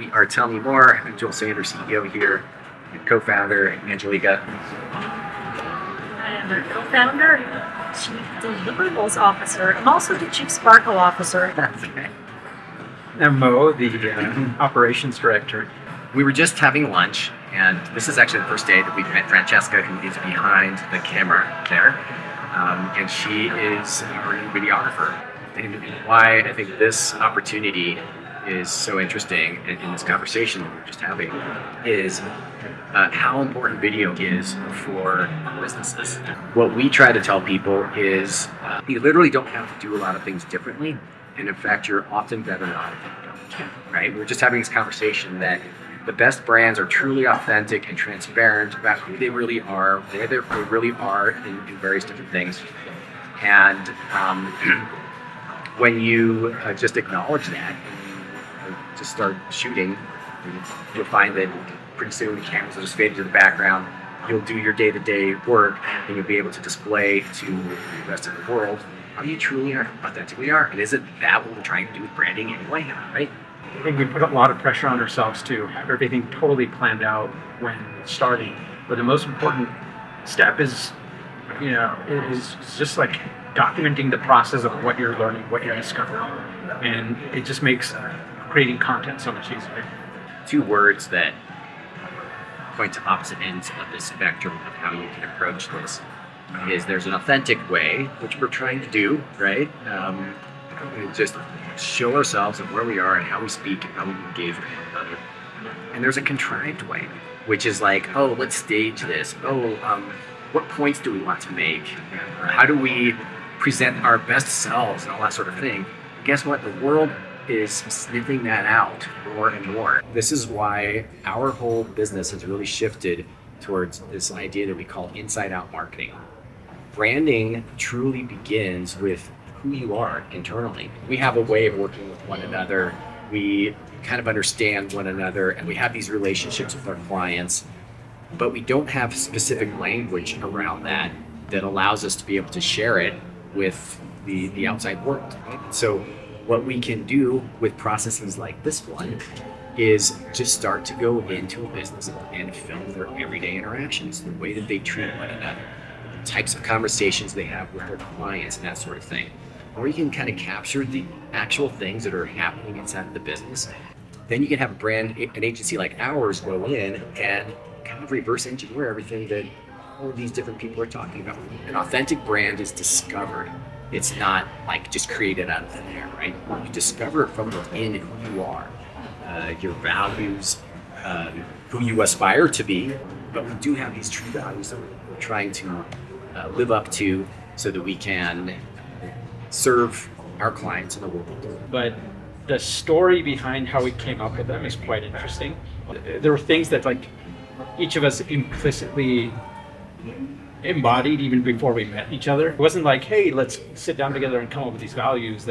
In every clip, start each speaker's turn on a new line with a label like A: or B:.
A: We are Tell Me More. I'm Joel Sanders, CEO here, and co-founder Angelika.
B: I am the co-founder, Chief Deliverables Officer. I'm also the Chief Sparkle Officer.
C: I'm Mo, the Operations Director.
A: We were just having lunch, and this is actually the first day that we've met Francesca, who is behind the camera there. And she is our new videographer. And why I think this opportunity is so interesting in this conversation that we're just having is how important video is for businesses. What we try to tell people is you literally don't have to do a lot of things differently. And in fact, you're often better not if you don't, right? We're just having this conversation that the best brands are truly authentic and transparent about who they really are, where they really are in various different things. And when you just acknowledge that and just start shooting, you'll find that pretty soon the cameras will just fade into the background. You'll do your day-to-day work, and you'll be able to display to the rest of the world how you truly are, authentically are. And isn't that what we're trying to do with branding anyway, right?
C: I think we put a lot of pressure on ourselves to have everything totally planned out when starting. But the most important step is just like documenting the process of what you're learning, what you're discovering. And it just makes creating content so much easier.
A: Two words that point to opposite ends of the spectrum of how you can approach this is there's an authentic way, which we're trying to do, right? Just show ourselves and where we are and how we speak and how we engage with one another. And there's a contrived way, which is like, oh, let's stage this. What points do we want to make? How do we present our best selves and all that sort of thing? Guess what? The world is sniffing that out more and more. This is why our whole business has really shifted towards this idea that we call inside-out marketing. Branding truly begins with who you are internally. We have a way of working with one another. We kind of understand one another, and we have these relationships with our clients, but we don't have specific language around that allows us to be able to share it with the outside world. Right? So what we can do with processes like this one is just start to go into a business and film their everyday interactions, the way that they treat one another, the types of conversations they have with their clients and that sort of thing. Or you can kind of capture the actual things that are happening inside of the business. Then you can have an agency like ours go in and kind of reverse engineer everything that all of these different people are talking about. An authentic brand is discovered. It's not like just created out of thin air, right? You discover it from within who you are, your values, who you aspire to be. But we do have these true values that we're trying to live up to so that we can serve our clients in the world.
C: But the story behind how we came up with them is quite interesting. There were things that like each of us implicitly embodied even before we met each other. It wasn't like, hey, let's sit down together and come up with these values.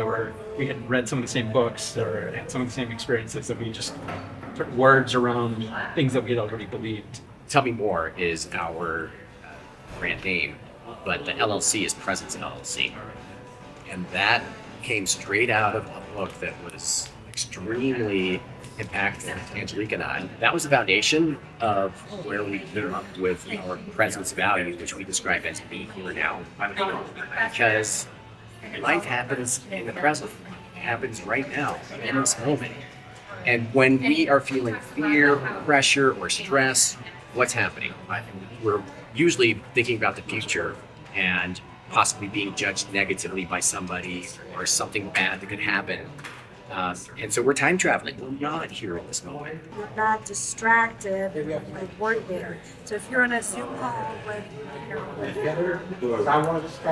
C: We had read some of the same books or had some of the same experiences that we just put words around things that we had already believed.
A: Tell Me More is our brand name, but the LLC is Presence LLC. And that came straight out of a book that was extremely impactful to Angelika and I. That was the foundation of where we came up with our presence values, which we describe as be here now. Because life happens in the present. It happens right now, in this moment. And when we are feeling fear, or pressure, or stress, what's happening? We're usually thinking about the future and possibly being judged negatively by somebody or something bad that could happen. And so we're time traveling. We're not here in this moment.
B: You're not distracted by working. So if you're in a Zoom call with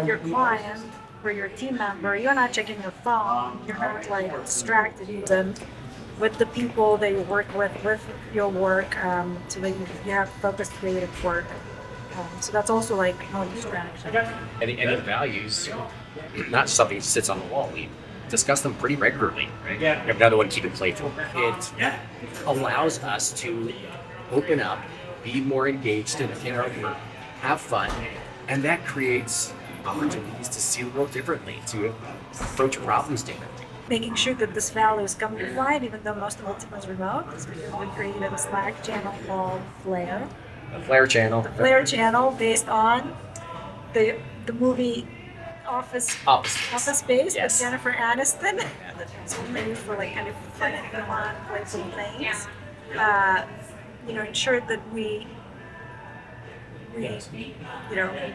B: your client or your team member, you're not checking your phone. You're not like distracted. And with the people that you work with your work, so that you have focused creative work. So that's also like no distraction.
A: And the values, not something that sits on the wall. We discuss them pretty regularly, right? Yeah. We have another one, keep it playful. It allows us to open up, be more engaged in our work, have fun, and that creates opportunities to see the world differently, to approach problems differently.
B: making sure that this value is coming to light, even though most of the team is remote. Is because we created a Slack channel called Flare.
A: A Flare channel.
B: The Flare channel based on the movie Office Space
A: Yes.
B: with Jennifer Aniston. It's made for like kind of fun playful things. Ensure that we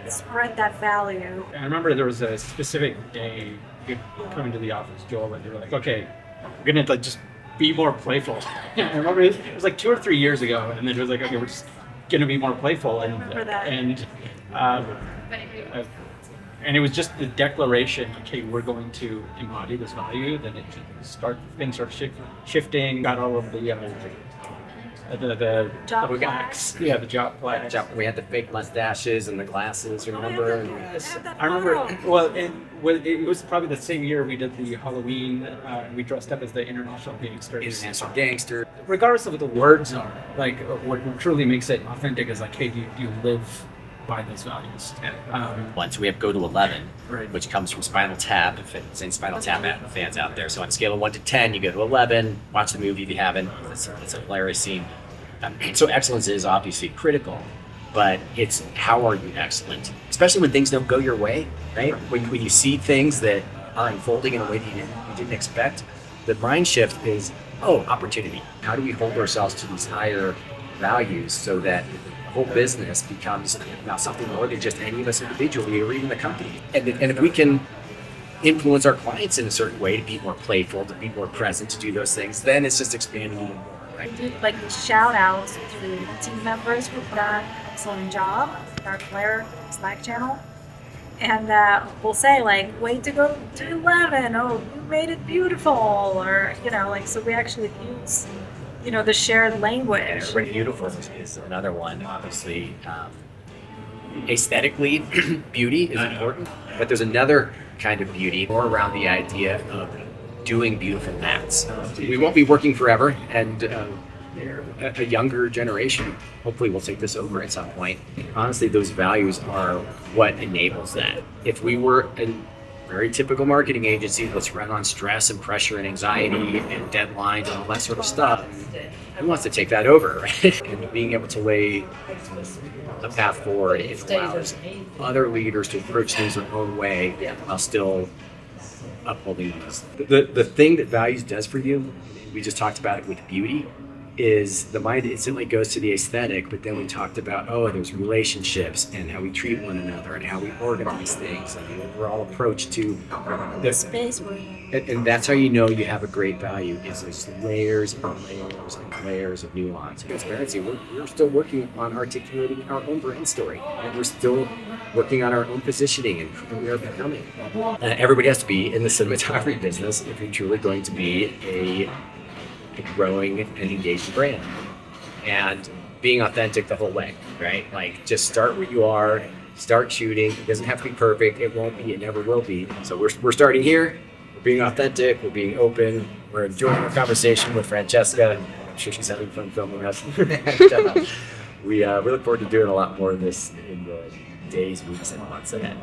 B: spread that value.
C: I remember there was a specific day you coming to the office, Joel, and you were like, okay, we're gonna just be more playful. I remember it was like 2 or 3 years ago, and then it was like, okay, we're just gonna be more playful, and
B: remember that.
C: And it was just the declaration, okay, we're going to embody this value. Then things started shifting. Got all of the
B: Job
C: plaques. Yeah, the job plaques.
A: We had the fake mustaches and the glasses, remember?
C: I remember. Well, it was probably the same year we did the Halloween. We dressed up as the international gangsters.
A: International gangster.
C: Regardless of what the words are, like what truly makes it authentic is like, hey, do you live by those values?
A: Once we have Go to 11,
C: Right.
A: which comes from Spinal Tap, if it's in Spinal Tap fans out there. So on a scale of 1 to 10, you go to 11, watch the movie if you haven't. It's a hilarious scene. So excellence is obviously critical, but it's how are you excellent? Especially when things don't go your way, right? When you see things that are unfolding in a way that you didn't expect, the mind shift is, opportunity. How do we hold ourselves to these higher values so that whole business becomes about something more than just any of us individually or even the company. And if we can influence our clients in a certain way to be more playful, to be more present, to do those things, then it's just expanding even more. Right?
B: We do like shout outs to the team members who've done an excellent job in our Flare Slack channel. And we'll say like, way to go to 11, oh, you made it beautiful, or, so we actually use the shared language.
A: Beautiful is another one. Obviously, aesthetically, beauty is important, but there's another kind of beauty more around the idea of doing beautiful acts. We won't be working forever, and a younger generation hopefully will take this over at some point. Honestly, those values are what enables that. If we were a very typical marketing agency that's run on stress and pressure and anxiety and deadlines and all that sort of stuff, who wants to take that over, right? And being able to lay a path forward, it allows other leaders to approach things their own way while still upholding these. The thing that values does for you, we just talked about it with beauty, is the mind instantly goes to the aesthetic, but then we talked about, there's relationships and how we treat one another and how we organize things and the overall approach to
B: The space we're in.
A: and that's how you know you have a great value, is those layers and layers and layers of nuance. Transparency, we're still working on articulating our own brand story, and we're still working on our own positioning and who we are becoming. Everybody has to be in the cinematography business if you're truly going to be a growing and engaged brand, and being authentic the whole way, right? Like, just start where you are, start shooting. It doesn't have to be perfect. It won't be. It never will be. So we're starting here. We're being authentic. We're being open. We're enjoying our conversation with Francesca. I'm sure she's having fun filming us. We look forward to doing a lot more of this in the days, weeks, and months ahead.